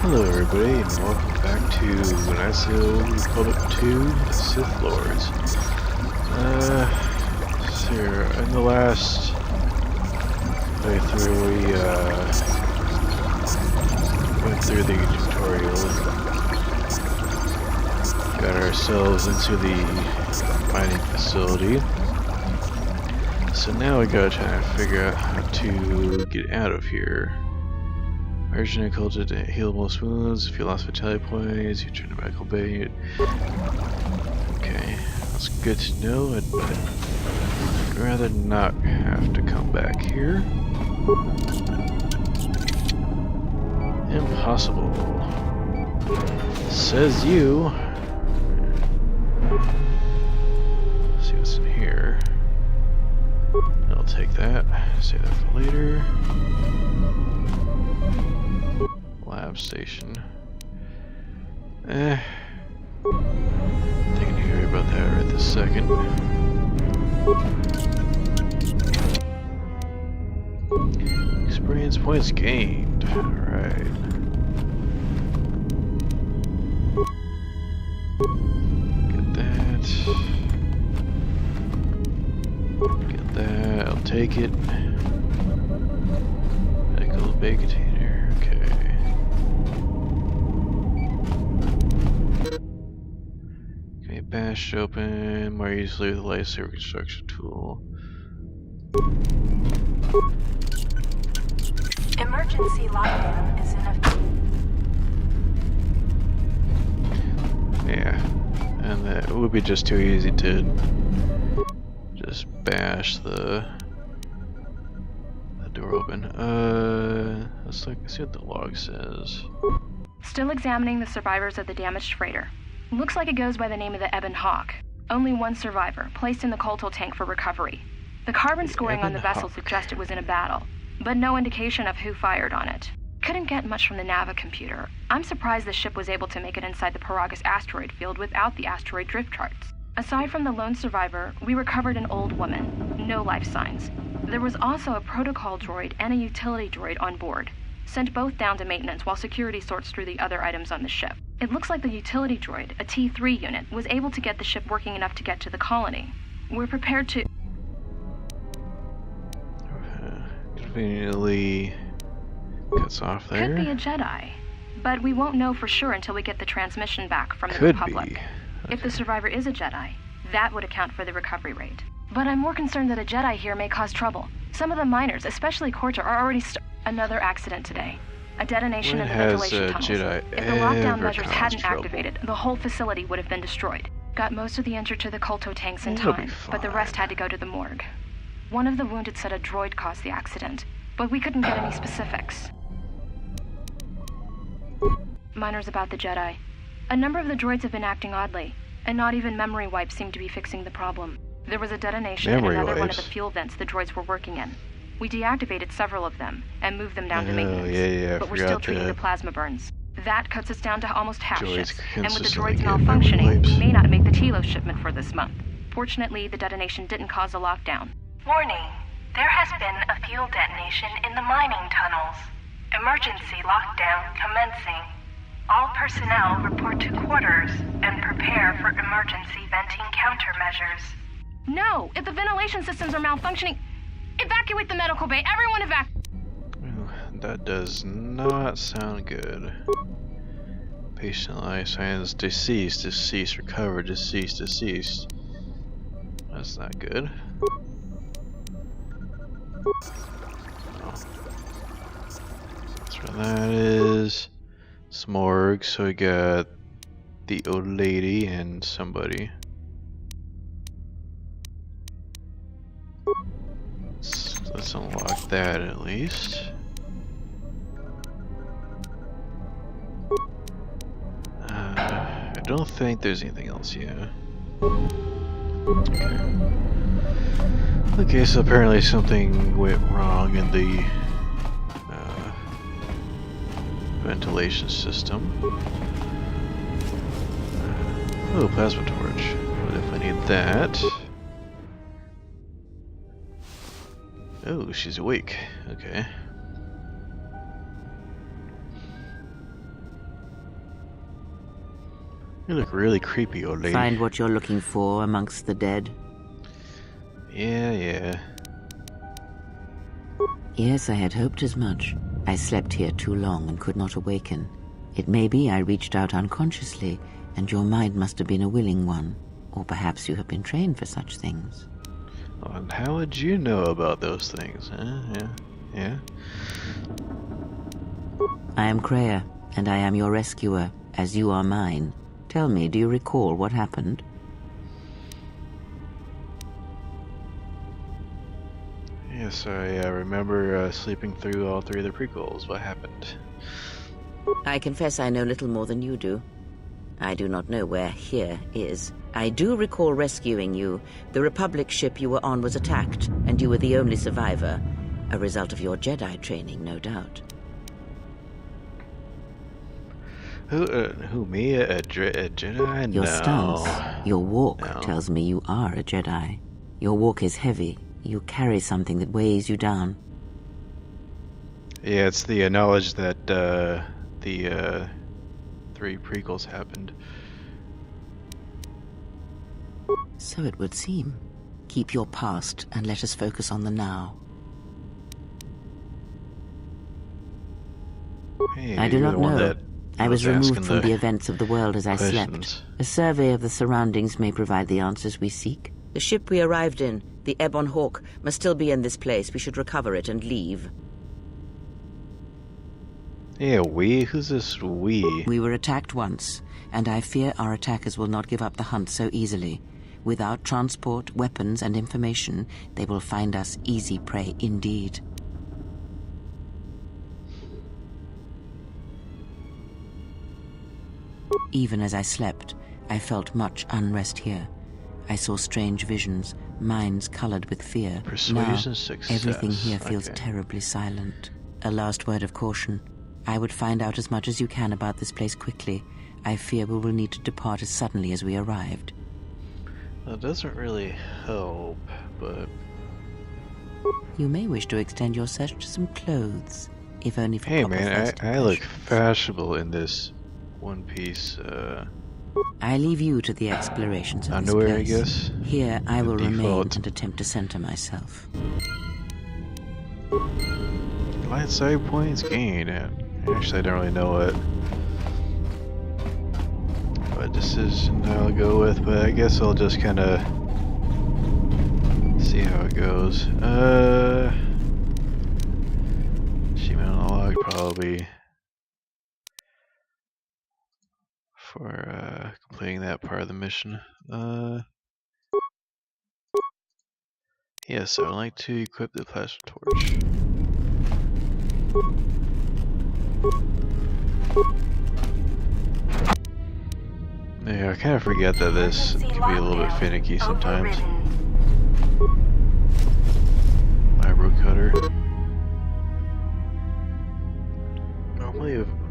Hello everybody and welcome back to Knights of the Old Republic 2, the Sith Lords. So here, in the last playthrough we went through the tutorial and got ourselves into the mining facility. So now we gotta try to figure out how to get out of here. Urgent and culture to heal most wounds. If you lost vitality points, you turn to medical bay. Okay, that's good to know. I'd rather not have to come back here. Impossible. Says you. Let's see what's in here. I'll take that. Save that for later. Lab station. I think I need to worry about that right this second. Experience points gained. Alright. Get that. Get that. I'll take it. Medical bay container. Okay. Bash open more easily with the lightsaber construction tool. Emergency lockdown is in effect. Yeah, and that would be just too easy to just bash the door open. Let's see what the log says. Still examining the survivors of the damaged freighter. Looks like it goes by the name of the Ebon Hawk. Only one survivor, placed in the Colto tank for recovery. The carbon scoring on the vessel suggests it was in a battle, but no indication of who fired on it. Couldn't get much from the Nava computer. I'm surprised the ship was able to make it inside the Paragus asteroid field without the asteroid drift charts. Aside from the lone survivor, we recovered an old woman. No life signs. There was also a protocol droid and a utility droid on board. Sent both down to maintenance while security sorts through the other items on the ship. It looks like the utility droid, a T3 unit, was able to get the ship working enough to get to the colony. We're prepared to... Conveniently cuts off there. Could be a Jedi, but we won't know for sure until we get the transmission back from the Republic. Okay. If the survivor is a Jedi, that would account for the recovery rate. But I'm more concerned that a Jedi here may cause trouble. Some of the miners, especially Corta, are already another accident today. A detonation in the ventilation tunnels. If the lockdown measures hadn't activated, the whole facility would have been destroyed. Got most of the injured to the Colto tanks in time, but the rest had to go to the morgue. One of the wounded said a droid caused the accident, but we couldn't get any specifics. Miners about the Jedi. A number of the droids have been acting oddly, and not even memory wipes seem to be fixing the problem. There was a detonation in another one of the fuel vents the droids were working in. We deactivated several of them and moved them down to maintenance, but we're still treating the plasma burns. That cuts us down to almost half shifts, and with the droids malfunctioning, we may not make the Tilo shipment for this month. Fortunately, the detonation didn't cause a lockdown. Warning, there has been a fuel detonation in the mining tunnels. Emergency lockdown commencing. All personnel report to quarters and prepare for emergency venting countermeasures. No! If the ventilation systems are malfunctioning, evacuate the medical bay! Everyone evacuate! That does not sound good. Patient life signs deceased, deceased, recovered, deceased, deceased. That's not good. Oh. That's where that is. Smorg, so we got the old lady and somebody. Let's unlock that at least. I don't think there's anything else here. Okay. Okay, so apparently something went wrong in the ventilation system. Oh, plasma torch. We'll definitely need that. Oh, she's awake. Okay. You look really creepy, old lady. Find what you're looking for amongst the dead? Yeah. Yes, I had hoped as much. I slept here too long and could not awaken. It may be I reached out unconsciously, and your mind must have been a willing one. Or perhaps you have been trained for such things. Oh, and how would you know about those things, huh? Yeah. I am Kreia, and I am your rescuer, as you are mine. Tell me, do you recall what happened? Yes, I remember sleeping through all 3 of the prequels. What happened? I confess I know little more than you do. I do not know where here is. I do recall rescuing you. The Republic ship you were on was attacked, and you were the only survivor. A result of your Jedi training, no doubt. Who, me? A Jedi? Your No. stance, your walk No. tells me you are a Jedi. Your walk is heavy. You carry something that weighs you down. Yeah, it's the knowledge that the 3 prequels happened. So it would seem. Keep your past and let us focus on the now. Hey, I do you're not the one know. that I was asking removed from the events of the world as I questions. slept. A survey of the surroundings may provide the answers we seek. The ship we arrived in, the Ebon Hawk, must still be in this place. We should recover it and leave. Yeah, we? Who's this we? We were attacked once, and I fear our attackers will not give up the hunt so easily. Without transport, weapons, and information, they will find us easy prey indeed. Even as I slept, I felt much unrest here. I saw strange visions, minds colored with fear. Persuasion Now, success. everything here feels Okay. terribly silent. A last word of caution. I would find out as much as you can about this place quickly. I fear we will need to depart as suddenly as we arrived. That doesn't really help, but You may wish to extend your search to some clothes, if only for hey proper man, first I look impressions. fashionable in this one piece I leave you to the explorations of underwear, I this place. guess. Here I The will remain default. and attempt to center myself. Light side points gained. Actually, I don't really know what decision I'll go with, but I guess I'll just kind of see how it goes. Achievement unlocked probably for completing that part of the mission. Yes, I would like to equip the plasma torch. Yeah, I kind of forget that this can be a little bit finicky sometimes. Vibro cutter.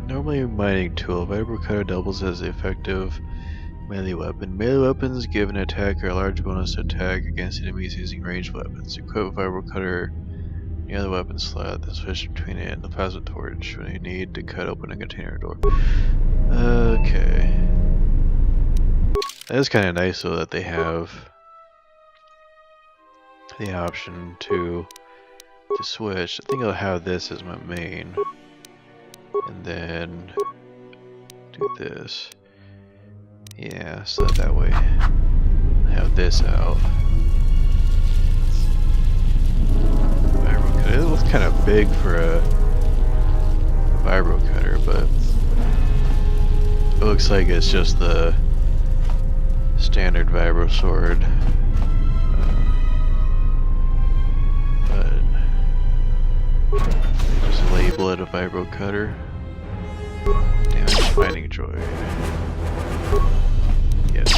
Normally a mining tool, vibro cutter doubles as the effective melee weapon. Melee weapons give an attacker a large bonus to attack against enemies using ranged weapons. Equip vibro cutter near the weapon slot, then switch between it and the plasma torch when you need to cut open a container door. Okay. That is kind of nice though that they have the option to switch. I think I'll have this as my main, and then do this. Yeah, so that way I have this out. Vibro cutter. It looks kind of big for a vibro cutter, but it looks like it's just the standard vibro sword. But just label it a vibro cutter. Damage fighting droid. Yes.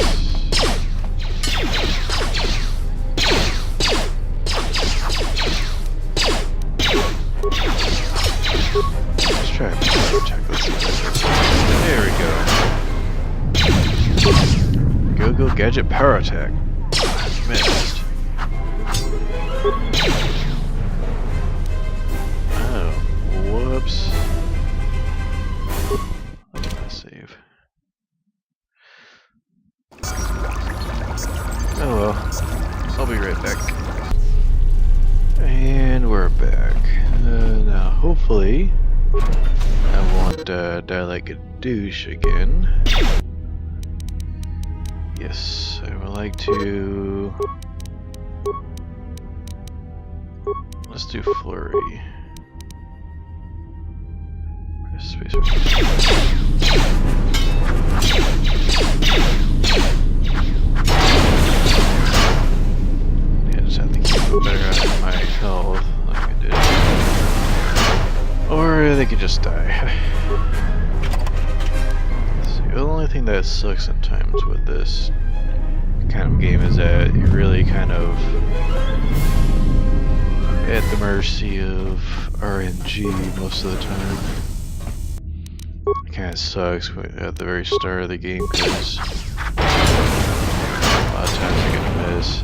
Let's try to check this. There we go. Go gadget power attack. Missed. Oh, whoops. Look at that save. hopefully I won't die like a douche again. Yes, I would like to... Let's do flurry. Press space. Yeah, just have to keep better out of my health like I did. Or they could just die. So the only thing that sucks sometimes with this kind of game is that you're really kind of at the mercy of RNG most of the time. It kind of sucks at the very start of the game because a lot of times you're gonna miss.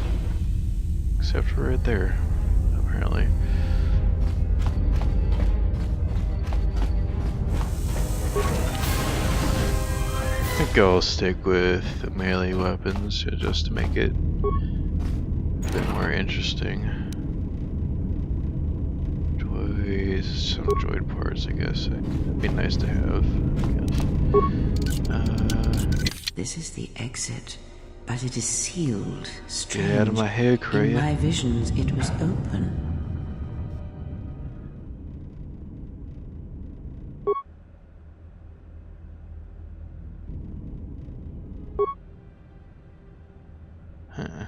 Except for right there, apparently. I think I'll stick with the melee weapons just to make it a bit more interesting. Some droid parts, I guess. It'd be nice to have, I guess. This is the exit, but it is sealed. Strange. Get out of my head, Kreia. In my visions, it was open. Huh.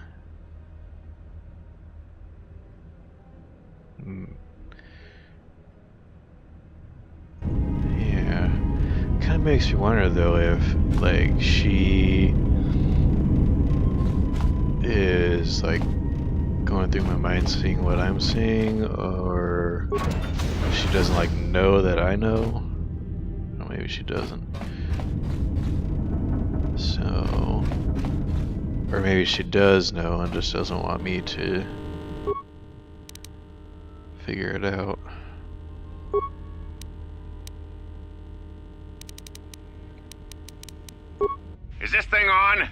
Yeah. Kind of makes me wonder though if like she is like going through my mind seeing what I'm seeing, or if she doesn't like know that I know. Or maybe she doesn't. So, or maybe she does know and just doesn't want me to figure it out. Is this thing on?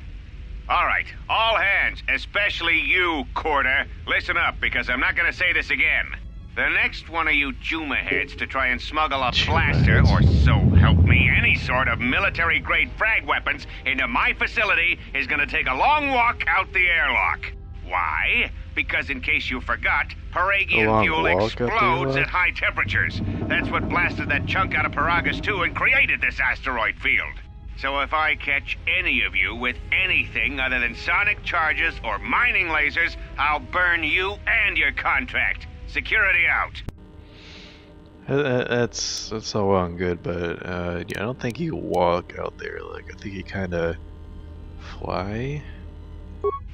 All right, all hands, especially you, Corder, listen up, because I'm not gonna say this again. The next one of you Juma heads to try and smuggle a blaster, or so help me, any sort of military-grade frag weapons into my facility is gonna take a long walk out the airlock. Why? Because in case you forgot, Paragian fuel explodes at high temperatures. That's what blasted that chunk out of Paragus 2 and created this asteroid field. So if I catch any of you with anything other than sonic charges or mining lasers, I'll burn you and your contract. Security out. That's all well and good, but yeah, I don't think you walk out there. Like, I think you kind of fly.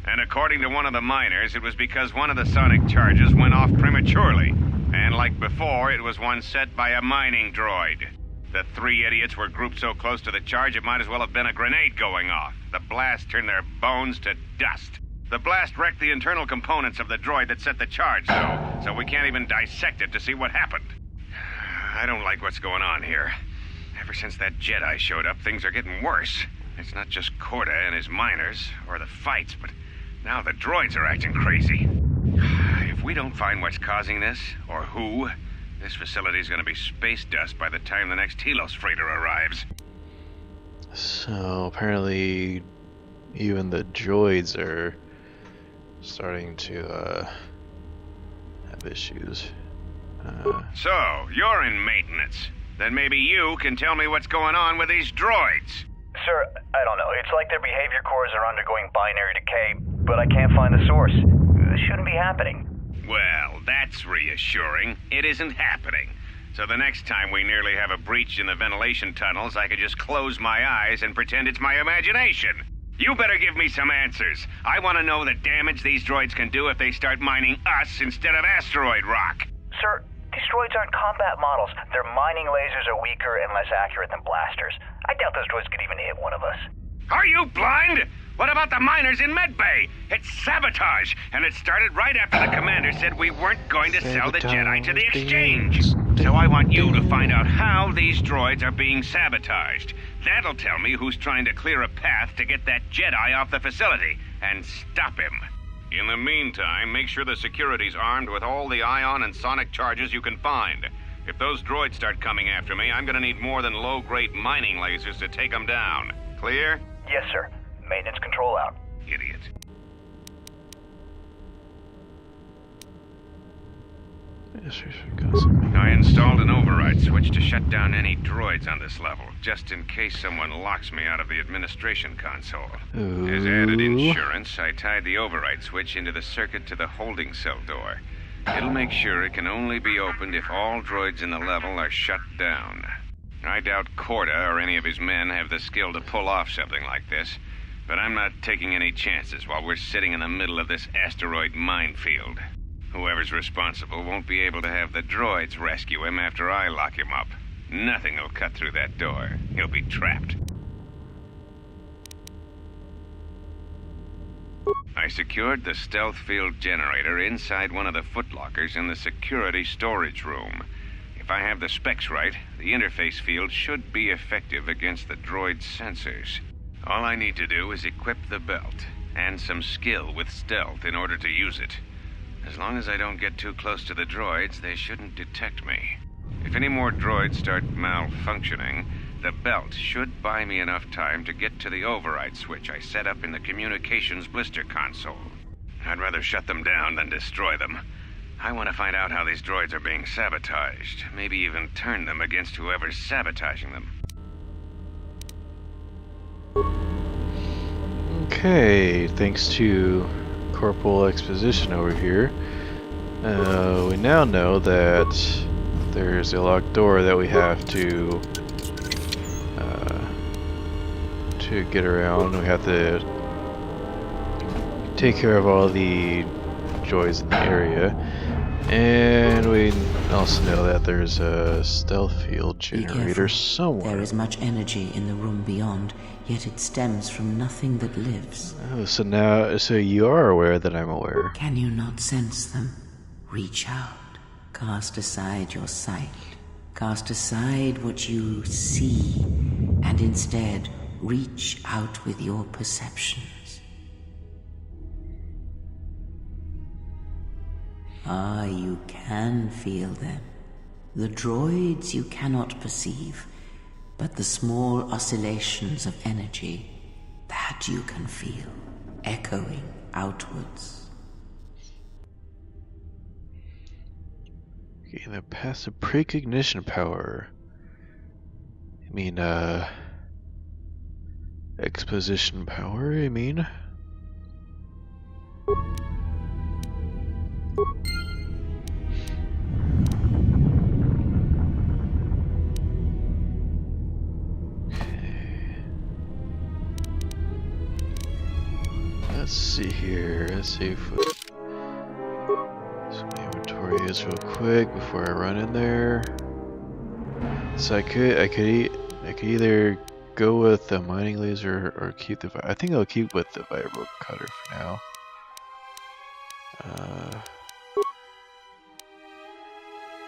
And according to one of the miners, it was because one of the sonic charges went off prematurely. And like before, it was one set by a mining droid. The three idiots were grouped so close to the charge it might as well have been a grenade going off. The blast turned their bones to dust. The blast wrecked the internal components of the droid that set the charge, though, so we can't even dissect it to see what happened. I don't like what's going on here. Ever since that Jedi showed up, things are getting worse. It's not just Corda and his miners, or the fights, but now the droids are acting crazy. If we don't find what's causing this, or who, this facility is going to be space dust by the time the next Telos freighter arrives. So apparently even the droids are starting to have issues. So, you're in maintenance. Then maybe you can tell me what's going on with these droids. Sir, I don't know. It's like their behavior cores are undergoing binary decay, but I can't find the source. This shouldn't be happening. Well, that's reassuring. It isn't happening. So the next time we nearly have a breach in the ventilation tunnels, I could just close my eyes and pretend it's my imagination. You better give me some answers. I want to know the damage these droids can do if they start mining us instead of asteroid rock. Sir, these droids aren't combat models. Their mining lasers are weaker and less accurate than blasters. I doubt those droids could even hit one of us. Are you blind? What about the miners in Medbay? It's sabotage, and it started right after the commander said we weren't going to sell the Jedi to the exchange. So I want you to find out how these droids are being sabotaged. That'll tell me who's trying to clear a path to get that Jedi off the facility, and stop him. In the meantime, make sure the security's armed with all the ion and sonic charges you can find. If those droids start coming after me, I'm gonna need more than low-grade mining lasers to take them down. Clear? Yes, sir. Maintenance control out. Idiot. I installed an override switch to shut down any droids on this level, just in case someone locks me out of the administration console. As added insurance, I tied the override switch into the circuit to the holding cell door. It'll make sure it can only be opened if all droids in the level are shut down. I doubt Corda or any of his men have the skill to pull off something like this, but I'm not taking any chances while we're sitting in the middle of this asteroid minefield. Whoever's responsible won't be able to have the droids rescue him after I lock him up. Nothing will cut through that door. He'll be trapped. I secured the stealth field generator inside one of the footlockers in the security storage room. If I have the specs right, the interface field should be effective against the droid's sensors. All I need to do is equip the belt, and some skill with stealth in order to use it. As long as I don't get too close to the droids, they shouldn't detect me. If any more droids start malfunctioning, the belt should buy me enough time to get to the override switch I set up in the communications blister console. I'd rather shut them down than destroy them. I want to find out how these droids are being sabotaged, maybe even turn them against whoever's sabotaging them. Okay, thanks to Corporal Exposition over here, we now know that there's a locked door that we have to get around. We have to take care of all the droids in the area, and we also know that there's a stealth field generator somewhere. There is much energy in the room beyond, yet it stems from nothing that lives. Oh, so you are aware that I'm aware. Can you not sense them? Reach out. Cast aside your sight. Cast aside what you see, and instead reach out with your perceptions. Ah, you can feel them. The droids you cannot perceive, but the small oscillations of energy, that you can feel, echoing outwards. Okay, the passive precognition power. I mean, exposition power, I mean. Let's see here. Let's see if so my inventory is real quick before I run in there. So I could either go with the mining laser or keep the. I think I'll keep with the vibro cutter for now.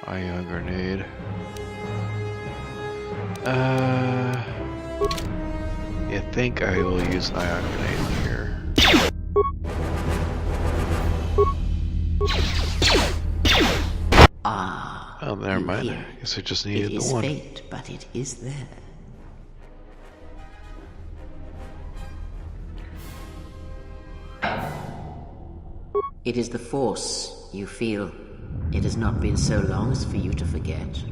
Ion grenade. I think I will use an ion grenade here. Ah. Oh, never mind. I guess I just needed the one. It is fate, but it is there. It is the Force, you feel. It has not been so long as for you to forget.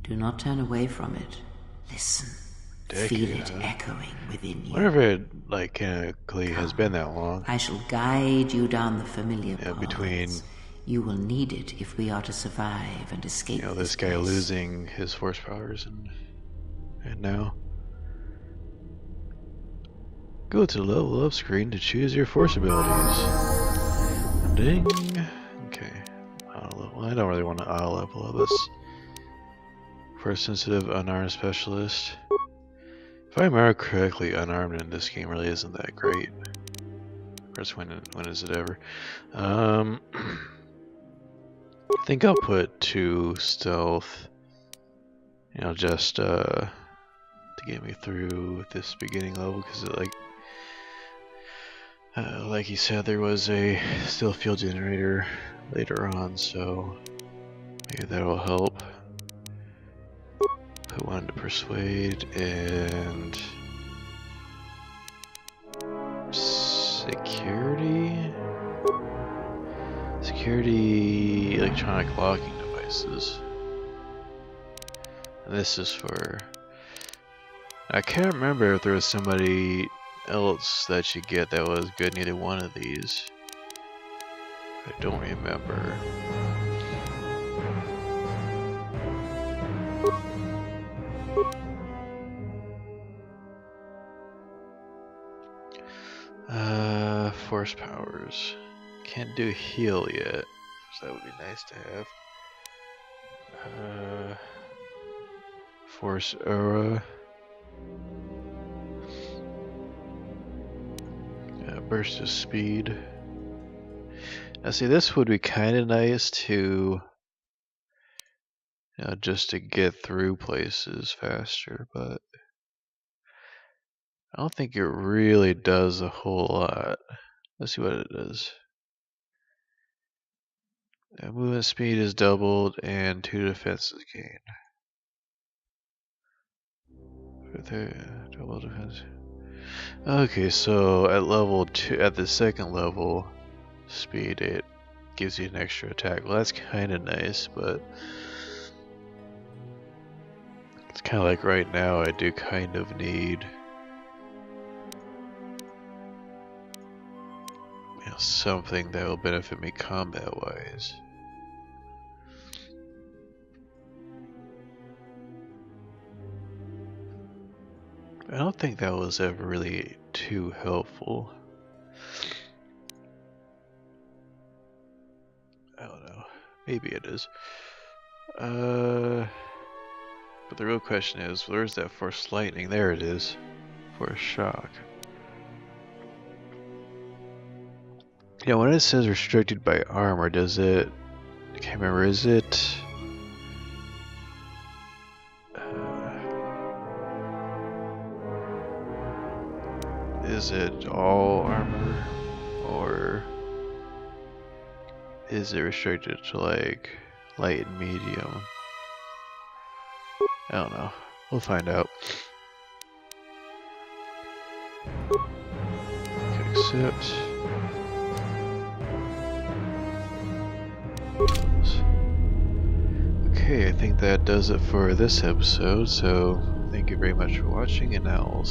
Do not turn away from it. Listen. Feel it echoing within you. I wonder if it, like, canonically has been that long. I shall guide you down the familiar paths. Between... You will need it if we are to survive and escape. You know, this guy losing his force powers and now. Go to the level up screen to choose your force abilities. Ding. Okay. I don't really want to auto level this. Force sensitive unarmed specialist. If I remember correctly, unarmed in this game really isn't that great. Of course, when is it ever? I think I'll put 2 stealth. You know, just to get me through this beginning level, because it Like he said, there was a still fuel generator later on, so maybe that'll help. Put one to persuade and security. Security electronic locking devices. And this is for. I can't remember if there was somebody else that you get that was good in either one of these. I don't remember. Force powers. Can't do heal yet, so that would be nice to have. Force aura. Burst of speed. Now see, this would be kind of nice to, just to get through places faster, but I don't think it really does a whole lot. Let's see what it does. Movement speed is doubled and 2 defense is gained. Double defense. Okay, so at level 2, at the second level speed, it gives you an extra attack. Well, that's kind of nice, but it's kind of like right now I do kind of need, something that will benefit me combat-wise. I don't think that was ever really too helpful. I don't know. Maybe it is. But the real question is, where's that force lightning? There it is. Force shock. Yeah, when it says restricted by armor, does it... I can't remember, is it... is it all armor? Or... is it restricted to like light and medium? I don't know. We'll find out. Okay, accept. Okay, I think that does it for this episode, so thank you very much for watching, and now I'll